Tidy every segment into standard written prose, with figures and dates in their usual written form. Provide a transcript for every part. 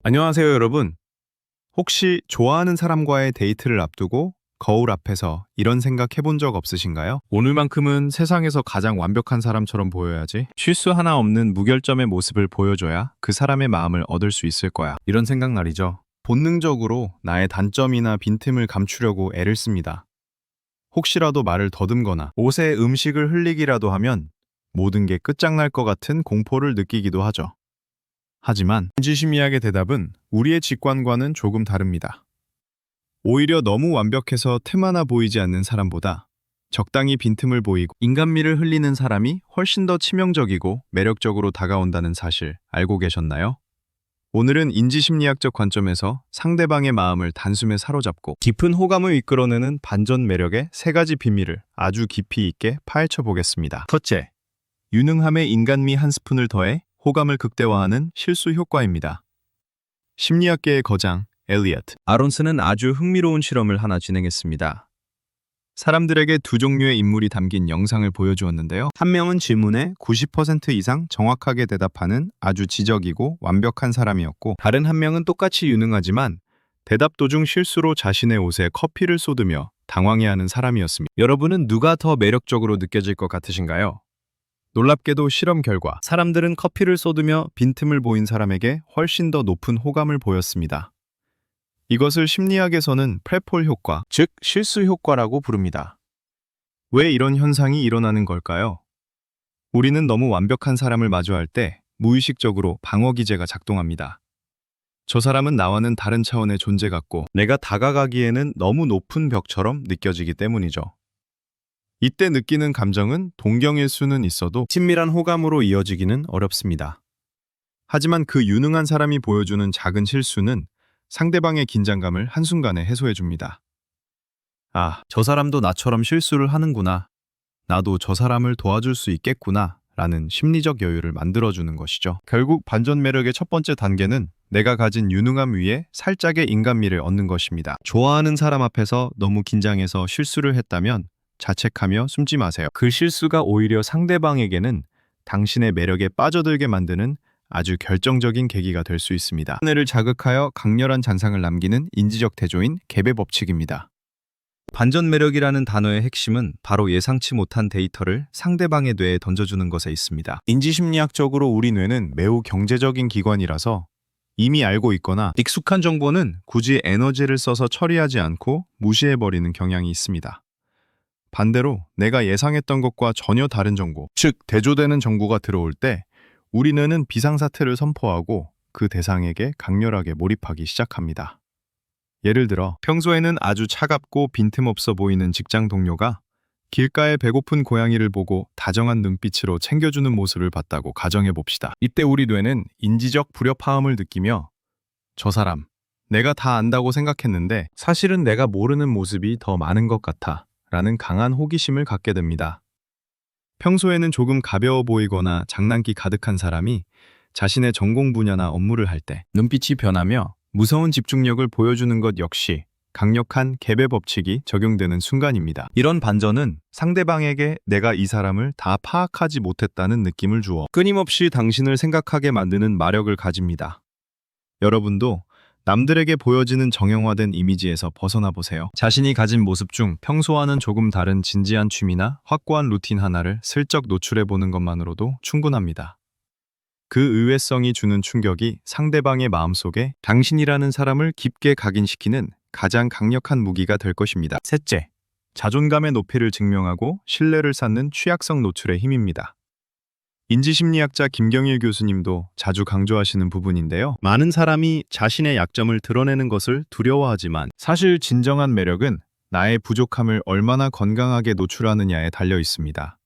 안녕하세요, 여러분. 혹시 좋아하는 사람과의 데이트를 앞두고 거울 앞에서 이런 생각 해본 적 없으신가요? 오늘만큼은 세상에서 가장 완벽한 사람처럼 보여야지. 실수 하나 없는 무결점의 모습을 보여줘야 그 사람의 마음을 얻을 수 있을 거야. 이런 생각 말이죠. 본능적으로 나의 단점이나 빈틈을 감추려고 애를 씁니다. 혹시라도 말을 더듬거나 옷에 음식을 흘리기라도 하면 모든 게 끝장날 것 같은 공포를 느끼기도 하죠. 하지만 인지심리학의 대답은 우리의 직관과는 조금 다릅니다. 오히려 너무 완벽해서 틈하나 보이지 않는 사람보다 적당히 빈틈을 보이고 인간미를 흘리는 사람이 훨씬 더 치명적이고 매력적으로 다가온다는 사실 알고 계셨나요? 오늘은 인지심리학적 관점에서 상대방의 마음을 단숨에 사로잡고 깊은 호감을 이끌어내는 반전 매력의 세 가지 비밀을 아주 깊이 있게 파헤쳐 보겠습니다. 첫째, 유능함에 인간미 한 스푼을 더해 호감을 극대화하는 실수 효과입니다. 심리학계의 거장 엘리어트 아론스는 아주 흥미로운 실험을 하나 진행했습니다. 사람들에게 두 종류의 인물이 담긴 영상을 보여주었는데요. 한 명은 질문에 90% 이상 정확하게 대답하는 아주 지적이고 완벽한 사람이었고, 다른 한 명은 똑같이 유능하지만 대답 도중 실수로 자신의 옷에 커피를 쏟으며 당황해하는 사람이었습니다. 여러분은 누가 더 매력적으로 느껴질 것 같으신가요? 놀랍게도 실험 결과 사람들은 커피를 쏟으며 빈틈을 보인 사람에게 훨씬 더 높은 호감을 보였습니다. 이것을 심리학에서는 프레폴 효과, 즉 실수 효과라고 부릅니다. 왜 이런 현상이 일어나는 걸까요? 우리는 너무 완벽한 사람을 마주할 때 무의식적으로 방어 기제가 작동합니다. 저 사람은 나와는 다른 차원의 존재 같고 내가 다가가기에는 너무 높은 벽처럼 느껴지기 때문이죠. 이때 느끼는 감정은 동경일 수는 있어도 친밀한 호감으로 이어지기는 어렵습니다. 하지만 그 유능한 사람이 보여주는 작은 실수는 상대방의 긴장감을 한순간에 해소해줍니다. 아, 저 사람도 나처럼 실수를 하는구나. 나도 저 사람을 도와줄 수 있겠구나. 라는 심리적 여유를 만들어주는 것이죠. 결국 반전 매력의 첫 번째 단계는 내가 가진 유능함 위에 살짝의 인간미를 얻는 것입니다. 좋아하는 사람 앞에서 너무 긴장해서 실수를 했다면 자책하며 숨지 마세요. 그 실수가 오히려 상대방에게는 당신의 매력에 빠져들게 만드는 아주 결정적인 계기가 될 수 있습니다. 하늘을 자극하여 강렬한 잔상을 남기는 인지적 대조인 갭의 법칙입니다. 반전 매력이라는 단어의 핵심은 바로 예상치 못한 데이터를 상대방의 뇌에 던져주는 것에 있습니다. 인지심리학적으로 우리 뇌는 매우 경제적인 기관이라서 이미 알고 있거나 익숙한 정보는 굳이 에너지를 써서 처리하지 않고 무시해버리는 경향이 있습니다. 반대로 내가 예상했던 것과 전혀 다른 정보, 즉 대조되는 정보가 들어올 때 우리 뇌는 비상사태를 선포하고 그 대상에게 강렬하게 몰입하기 시작합니다. 예를 들어 평소에는 아주 차갑고 빈틈없어 보이는 직장 동료가 길가에 배고픈 고양이를 보고 다정한 눈빛으로 챙겨주는 모습을 봤다고 가정해 봅시다. 이때 우리 뇌는 인지적 불협화음을 느끼며 저 사람, 내가 다 안다고 생각했는데 사실은 내가 모르는 모습이 더 많은 것 같아 라는 강한 호기심을 갖게 됩니다. 평소에는 조금 가벼워 보이거나 장난기 가득한 사람이 자신의 전공 분야나 업무를 할 때 눈빛이 변하며 무서운 집중력을 보여주는 것 역시 강력한 갭의 법칙이 적용되는 순간입니다. 이런 반전은 상대방에게 내가 이 사람을 다 파악하지 못했다는 느낌을 주어 끊임없이 당신을 생각하게 만드는 마력을 가집니다. 여러분도 남들에게 보여지는 정형화된 이미지에서 벗어나 보세요. 자신이 가진 모습 중 평소와는 조금 다른 진지한 취미나 확고한 루틴 하나를 슬쩍 노출해 보는 것만으로도 충분합니다. 그 의외성이 주는 충격이 상대방의 마음속에 당신이라는 사람을 깊게 각인시키는 가장 강력한 무기가 될 것입니다. 셋째, 자존감의 높이를 증명하고 신뢰를 쌓는 취약성 노출의 힘입니다. 인지심리학자 김경일 교수님도 자주 강조하시는 부분인데요. 많은 사람이 자신의 약점을 드러내는 것을 두려워하지만 사실 진정한 매력은 나의 부족함을 얼마나 건강하게 노출하느냐에 달려 있습니다.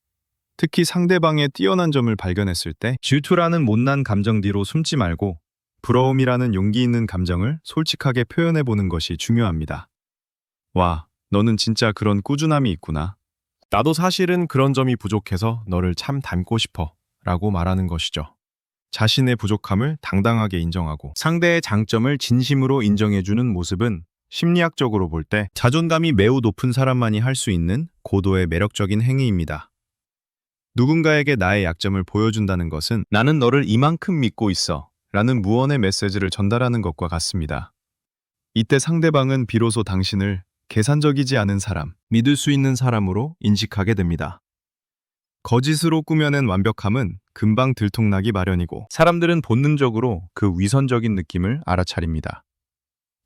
특히 상대방의 뛰어난 점을 발견했을 때 질투라는 못난 감정 뒤로 숨지 말고 부러움이라는 용기 있는 감정을 솔직하게 표현해보는 것이 중요합니다. 와, 너는 진짜 그런 꾸준함이 있구나. 나도 사실은 그런 점이 부족해서 너를 참 닮고 싶어. 라고 말하는 것이죠. 자신의 부족함을 당당하게 인정하고 상대의 장점을 진심으로 인정해주는 모습은 심리학적으로 볼 때 자존감이 매우 높은 사람만이 할 수 있는 고도의 매력적인 행위입니다. 누군가에게 나의 약점을 보여준다는 것은 나는 너를 이만큼 믿고 있어 라는 무언의 메시지를 전달하는 것과 같습니다. 이때 상대방은 비로소 당신을 계산적이지 않은 사람, 믿을 수 있는 사람으로 인식하게 됩니다. 거짓으로 꾸며낸 완벽함은 금방 들통나기 마련이고 사람들은 본능적으로 그 위선적인 느낌을 알아차립니다.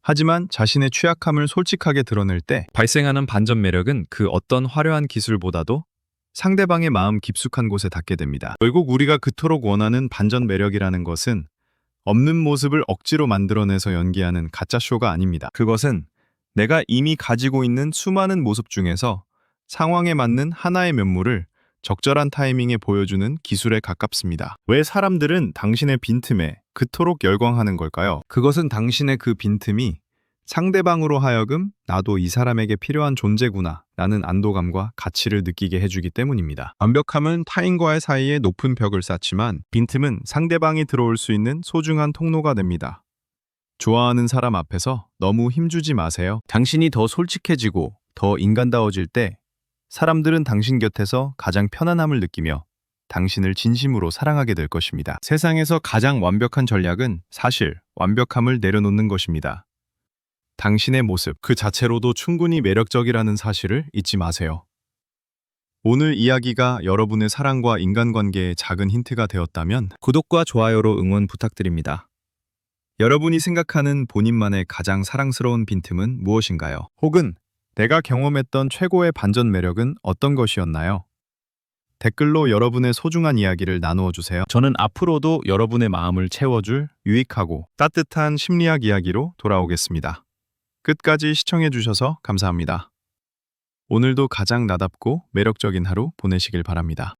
하지만 자신의 취약함을 솔직하게 드러낼 때 발생하는 반전 매력은 그 어떤 화려한 기술보다도 상대방의 마음 깊숙한 곳에 닿게 됩니다. 결국 우리가 그토록 원하는 반전 매력이라는 것은 없는 모습을 억지로 만들어내서 연기하는 가짜쇼가 아닙니다. 그것은 내가 이미 가지고 있는 수많은 모습 중에서 상황에 맞는 하나의 면모를 적절한 타이밍에 보여주는 기술에 가깝습니다. 왜 사람들은 당신의 빈틈에 그토록 열광하는 걸까요? 그것은 당신의 그 빈틈이 상대방으로 하여금 나도 이 사람에게 필요한 존재구나 라는 안도감과 가치를 느끼게 해주기 때문입니다. 완벽함은 타인과의 사이에 높은 벽을 쌓지만 빈틈은 상대방이 들어올 수 있는 소중한 통로가 됩니다. 좋아하는 사람 앞에서 너무 힘주지 마세요. 당신이 더 솔직해지고 더 인간다워질 때 사람들은 당신 곁에서 가장 편안함을 느끼며 당신을 진심으로 사랑하게 될 것입니다. 세상에서 가장 완벽한 전략은 사실 완벽함을 내려놓는 것입니다. 당신의 모습 그 자체로도 충분히 매력적이라는 사실을 잊지 마세요. 오늘 이야기가 여러분의 사랑과 인간관계에 작은 힌트가 되었다면 구독과 좋아요로 응원 부탁드립니다. 여러분이 생각하는 본인만의 가장 사랑스러운 빈틈은 무엇인가요? 혹은 내가 경험했던 최고의 반전 매력은 어떤 것이었나요? 댓글로 여러분의 소중한 이야기를 나누어 주세요. 저는 앞으로도 여러분의 마음을 채워줄 유익하고 따뜻한 심리학 이야기로 돌아오겠습니다. 끝까지 시청해 주셔서 감사합니다. 오늘도 가장 나답고 매력적인 하루 보내시길 바랍니다.